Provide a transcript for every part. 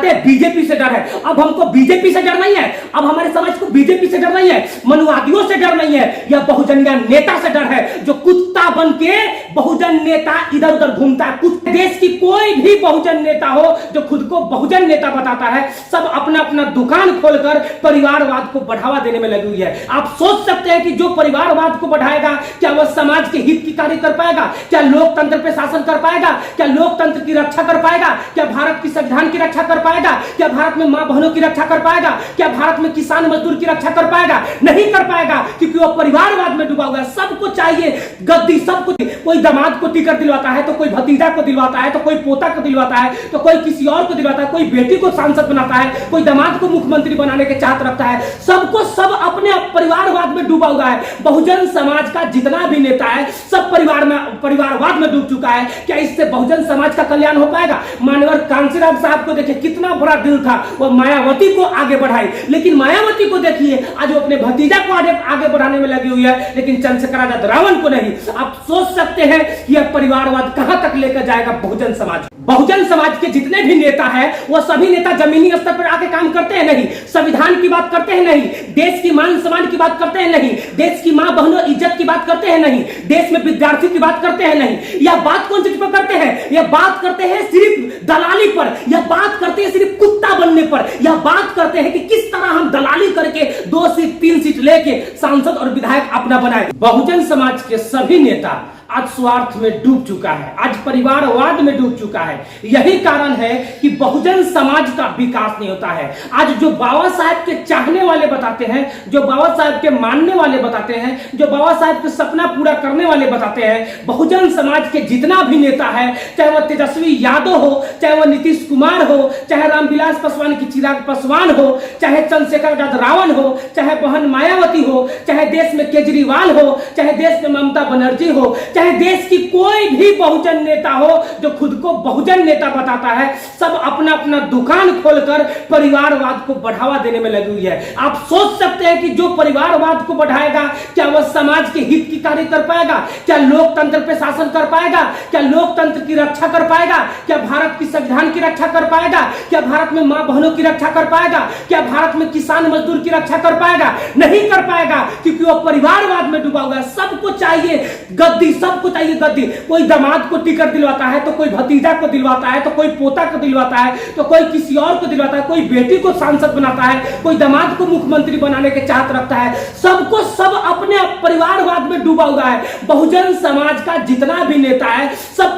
कहते हैं बीजेपी से डर है। अब हमको बीजेपी से डर नहीं है, अब हमारे समाज को बीजेपी से डर नहीं है, मनुवादियों से डर नहीं है, या बहुजनिया नेता से डर है जो कुत्ता बन के बहुजन नेता इधर उधर घूमता है। देश की कोई भी बहुजन नेता हो जो खुद को बहुजन नेता बताता है, सब अपना अपना दुकान खोलकर परिवारवाद को बढ़ावा देने में लगी हुई है। आप सोच सकते हैं कि जो परिवारवाद को बढ़ाएगा क्या वह समाज के हित की कार्य कर पाएगा? क्या लोकतंत्र पे शासन कर पाएगा? क्या लोकतंत्र की रक्षा कर पाएगा? क्या भारत की संविधान की रक्षा कर पाएगा? क्या भारत में मां बहनों की रक्षा कर पाएगा? क्या भारत में किसान मजदूर की रक्षा कर पाएगा? नहीं कर पाएगा, क्योंकि वह परिवारवाद में डूबा हुआ है। सबको चाहिए गद्दी, सबको। कोई दामाद को टिकट दिलवाता है तो कोई भतीजा को दिलवाता है, तो कोई पोता को दिलवाता है, तो कोई किसी और को दिलवाता है, कोई बेटी को सांसद बनाता है, कोई दामाद को मुख्यमंत्री बनाने के चाहत रखता है। सबको सब अपने परिवारवाद में डूबा हुआ है। बहुजन समाज का जितना भी नेता है सब परिवारवाद में डूब चुका है। क्या इससे बहुजन समाज का कल्याण हो पाएगा? मानवर कांशीराम साहब को देखिए, कितना बड़ा दिल था, वो मायावती को आगे बढ़ाई, लेकिन मायावती को देखिए आज वो अपने भतीजा को आगे बढ़ाने में लगी हुई है, लेकिन चंद्रशेखर आजाद रावण को नहीं। आप सोच सकते हैं कि यह परिवारवाद कहां तक लेकर जाएगा बहुजन समाज। बहुजन समाज के जितने भी नेता हैं वो सभी नेता जमीनी स्तर पर आके काम करते हैं नहीं, संविधान की बात करते हैं नहीं, देश की मान सम्मान की बात करते हैं नहीं, देश की मां बहनों इज्जत की बात करते हैं नहीं, देश में विद्यार्थी की बात करते हैं नहीं। यह बात कौन चीज पर करते हैं? यह बात करते हैं सिर्फ दलाली पर, यह बात करते हैं सिर्फ कुत्ता बनने पर, यह बात करते हैं कि किस तरह हम दलाली करके 2 सीट 3 सीट लेके सांसद और विधायक अपना बनाए। बहुजन समाज के सभी नेता आज स्वार्थ में डूब चुका है, आज परिवारवाद में डूब चुका है। यही कारण है कि बहुजन समाज का विकास नहीं होता है। आज जो बाबा साहब के चाहने वाले बताते हैं, जो बाबा साहब के मानने वाले बताते हैं, जो बाबा साहब के सपना पूरा करने वाले बताते हैं, बहुजन समाज के जितना भी नेता है, चाहे वह तेजस्वी यादव हो, चाहे वह नीतीश कुमार हो, चाहे रामविलास पासवान की चिराग पासवान हो, चाहे चंद्रशेखर आजाद रावण हो, चाहे बहन मायावती हो, चाहे देश में केजरीवाल हो, चाहे देश में ममता बनर्जी हो, चाहे देश की कोई भी बहुजन नेता हो जो खुद को बहुजन नेता बताता है, सब अपना अपना दुकान खोलकर परिवारवाद को बढ़ावा देने में लगी हुई है। आप सोच सकते हैं कि जो परिवारवाद को बढ़ाएगा क्या वह समाज के हित की कार्य कर पाएगा? क्या लोकतंत्र पे शासन कर पाएगा? क्या लोकतंत्र की रक्षा कर पाएगा? क्या भारत की संविधान की रक्षा कर पाएगा? क्या भारत में मां बहनों की रक्षा कर पाएगा? क्या भारत में किसान मजदूर की रक्षा कर पाएगा? नहीं कर पाएगा, क्योंकि वह परिवारवाद में डूबा हुआ है। सबको चाहिए गद्दी, सबको चाहिए गद्दी। कोई दामाद को टिकट दिलवाता है तो कोई भतीजा को दिलवाता है, तो कोई पोता को दिलवाता है, तो कोई किसी और को दिलवाता है, कोई बेटी को सांसद बनाता है, कोई दामाद को मुख्यमंत्री बनाने के चाहत रखता है। सबको सब अपने परिवारवाद में डूबा हुआ है। बहुजन समाज का जितना भी नेता है सब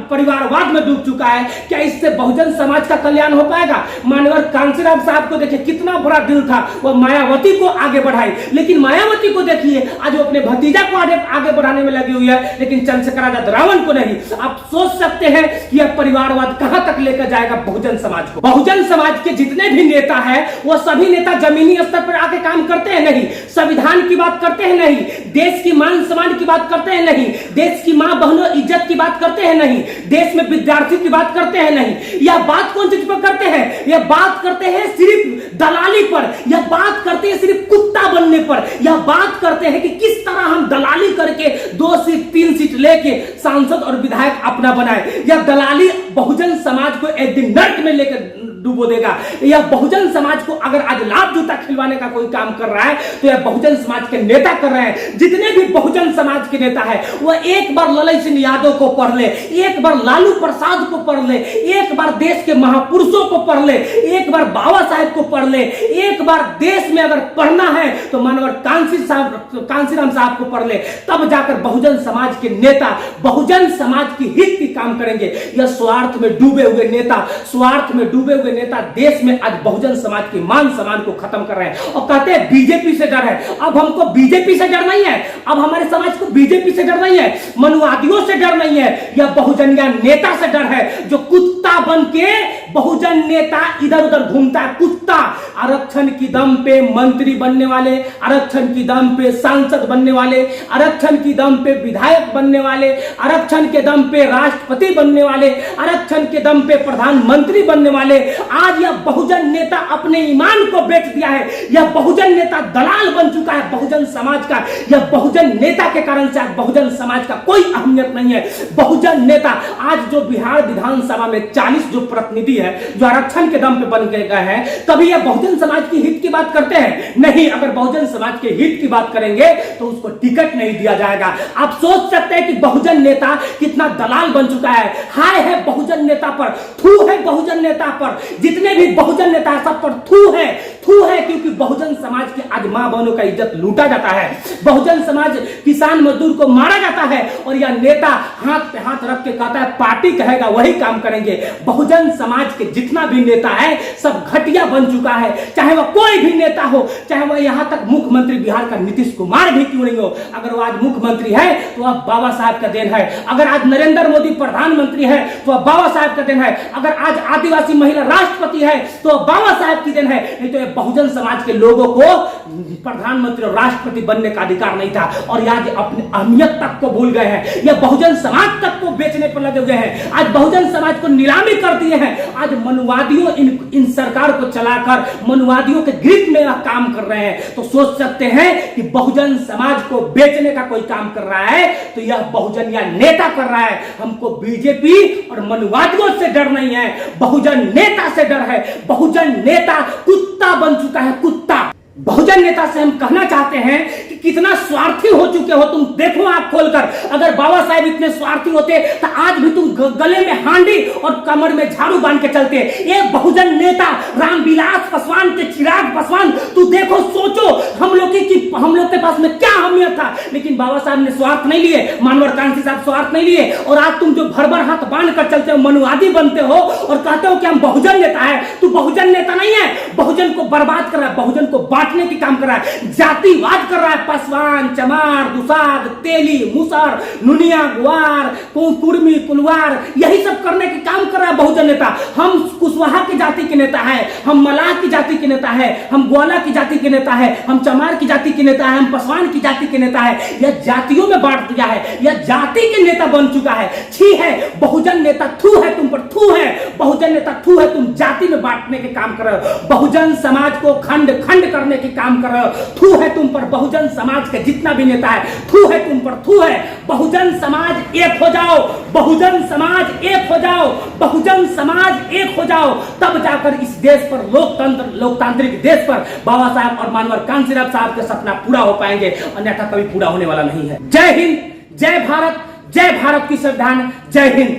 परिवारवाद में डूब चुका है। क्या इससे बहुजन समाज का कल्याण हो पाएगा? मानवर कांशीराम साहब को देखिए, कितना बड़ा दिल था, वो मायावती को आगे बढ़ाई, लेकिन मायावती को देखिए आज वो अपने भतीजा को आगे बढ़ाने में लगी हुई है, लेकिन चंद्रशेखर आजाद रावण को नहीं। आप सोच सकते हैं कि यह परिवारवाद कहां तक लेकर जाएगा बहुजन समाज को। बहुजन समाज के जितने भी नेता हैं वो सभी नेता जमीनी स्तर पर आके काम करते हैं नहीं, संविधान की बात करते हैं नहीं, देश की मान सम्मान की बात करते हैं नहीं, देश की मां बहनों इज्जत की बात करते हैं नहीं, देश में विद्यार्थी की बात करते हैं नहीं। यह बात कौन चीज पर करते हैं? यह बात करते हैं सिर्फ दलाली पर, यह बात करते हैं सिर्फ कुत्ता बनने पर, यह बात करते हैं कि किस तरह हम दलाली करके 2 सीट 3 सीट लेके सांसद और विधायक अपना बनाए। यह दलाली बहुजन समाज को एक दिन नर्क में लेकर डूबो देगा। यह बहुजन समाज को अगर आज लाभ जूता खिलवाने का कोई काम कर रहा है तो यह बहुजन समाज के नेता कर रहे हैं। जितने भी बहुजन समाज के नेता है वह एक बार ललन सिंह यादव को पढ़ ले, एक बार लालू प्रसाद को पढ़ ले, एक बार देश के महापुरुषों को पढ़ ले, एक बार बाबा साहेब को पढ़ ले, एक बार देश में अगर पढ़ना है तो मानवर कांशीराम साहब को पढ़ ले, तब जाकर बहुजन समाज के नेता बहुजन समाज की हित की काम करेंगे। यह स्वार्थ में डूबे हुए नेता देश में आज बहुजन समाज की मान सम्मान को खत्म कर रहे हैं और कहते हैं बीजेपी से डर है। अब हमको बीजेपी से डर नहीं है, अब हमारे समाज को बीजेपी से डर नहीं है, मनुवादियों से डर नहीं है, यह बहुजनिया नेता से डर है जो कुत्ता बन के बहुजन नेता इधर उधर घूमता है। कुत्ता आरक्षण की दम पे मंत्री बनने वाले, आरक्षण की दम पे सांसद बनने वाले, आरक्षण की दम पे विधायक बनने वाले, आरक्षण के दम पे राष्ट्रपति बनने वाले, आरक्षण के दम पे प्रधानमंत्री बनने वाले, आज यह बहुजन नेता अपने ईमान को बेच दिया है। यह बहुजन नेता दलाल बन चुका है बहुजन समाज का। यह बहुजन नेता के कारण से आज बहुजन समाज का कोई अहमियत नहीं है। बहुजन नेता आज जो बिहार विधानसभा में 40 जो प्रतिनिधि है जो आरक्षण के दम पे बन गए हैं, कभी यह बहुजन समाज की हित की बात करते हैं? नहीं। अगर बहुजन समाज के हित की बात करेंगे तो उसको टिकट नहीं दिया जाएगा। आप सोच सकते हैं कि बहुजन नेता कितना दलाल बन चुका है। हाय है बहुजन नेता पर, थू है बहुजन नेता पर, जितने भी बहुजन नेता है सब पर थू है, थू है, क्योंकि बहुजन समाज की आज मां बहनों का इज्जत लूटा जाता है। बहुजन समाज किसान मजदूर को मारा जाता है और यह नेता हाथ पे हाथ रख के कहता है पार्टी कहेगा वही काम करेंगे। बहुजन समाज के जितना भी नेता है सब घटिया बन चुका है। चाहे वह कोई भी नेता हो, चाहे वह यहां तक मुख्यमंत्री बिहार का नीतीश कुमार भी क्यों नहीं हो, अगर वो आज मुख्यमंत्री है तो वह बाबा साहब का देन है। अगर आज नरेंद्र मोदी प्रधानमंत्री है तो वह बाबा साहब का देन है। अगर आज आदिवासी महिला राष्ट्रपति है तो वह बाबा साहब की देन है। नहीं तो बहुजन समाज के लोगों को प्रधानमंत्री और राष्ट्रपति बनने का अधिकार नहीं था और आज अपनी अहमियत तक को भूल गए हैं। यह बहुजन समाज तक को बेचने पर लगे हुए हैं। आज बहुजन समाज को नीलामी कर दिए हैं। आज मनुवादियों इन सरकार को चलाकर मनुवादियों के ग्रिप में काम कर रहे हैं। तो सोच सकते हैं कि बहुजन समाज को बेचने का कोई काम कर रहा है तो यह बहुजन या नेता कर रहा है। हमको बीजेपी और मनुवादियों से डर नहीं है, बहुजन नेता से डर है। बहुजन नेता कुत्ता बन चुका है, कुत्ता। बहुजन नेता से हम कहना चाहते हैं कि कितना स्वार्थी हो चुके हो तुम। देखो आंख खोलकर, अगर बाबा साहब इतने स्वार्थी होते तो आज भी तुम गले में हांडी और कमर में झाड़ू बांध के चलते। एक बहुजन नेता रामविलास पासवान के चिराग पासवान, तू देखो, सोचो हम लोग के पास में क्या अहमियत था, लेकिन बाबा साहब ने स्वार्थ नहीं लिए, मानवर कांसी साहब स्वार्थ नहीं लिए। और आज तुम जो भर भर हाथ बांध कर चलते हो, मनुवादी बनते हो और कहते हो कि हम बहुजन नेता है। तू बहुजन नेता नहीं है, बहुजन को बर्बाद कर रहा है, बहुजन को बांटने की काम कर रहा है, जातिवाद कर रहा है। पासवान, चमार, दुसाद, तेली, मुसर, नुनिया, गुआर, कुर्मी, कुलवार, यही सब करने के काम कर रहा है बहुजन नेता। हम कुशवाहा की जाति के नेता है, हम मलाह की जाति के नेता है, हम ग्वाला की जाति के नेता है, हम चमार की जाति के नेता है, हम पासवान की जाति के नेता है। यह जातियों में बांट दिया है, यह जाति के नेता बन चुका है। छी है बहुजन नेता, थू है तुम पर, थू है बहुजन नेता, थू है तुम जाति में बांटने के काम कर रहे हो, बहुजन समाज को खंड खंड करने के काम कर रहे हो। थू है तुम पर, बहुजन समाज के जितना भी नेता है, थू है तुम पर, थू है। बहुजन समाज एक हो जाओ, बहुजन समाज एक हो जाओ, बहुजन समाज एक हो जाओ, तब जाकर इस देश पर लोकतांत्रिक देश पर बाबा साहब और मानवर कांसीराम साहब के सपना पूरा हो पाएंगे, अन्यथा कभी पूरा होने वाला नहीं है। जय हिंद, जय भारत, जय भारत की संविधान, जय हिंद।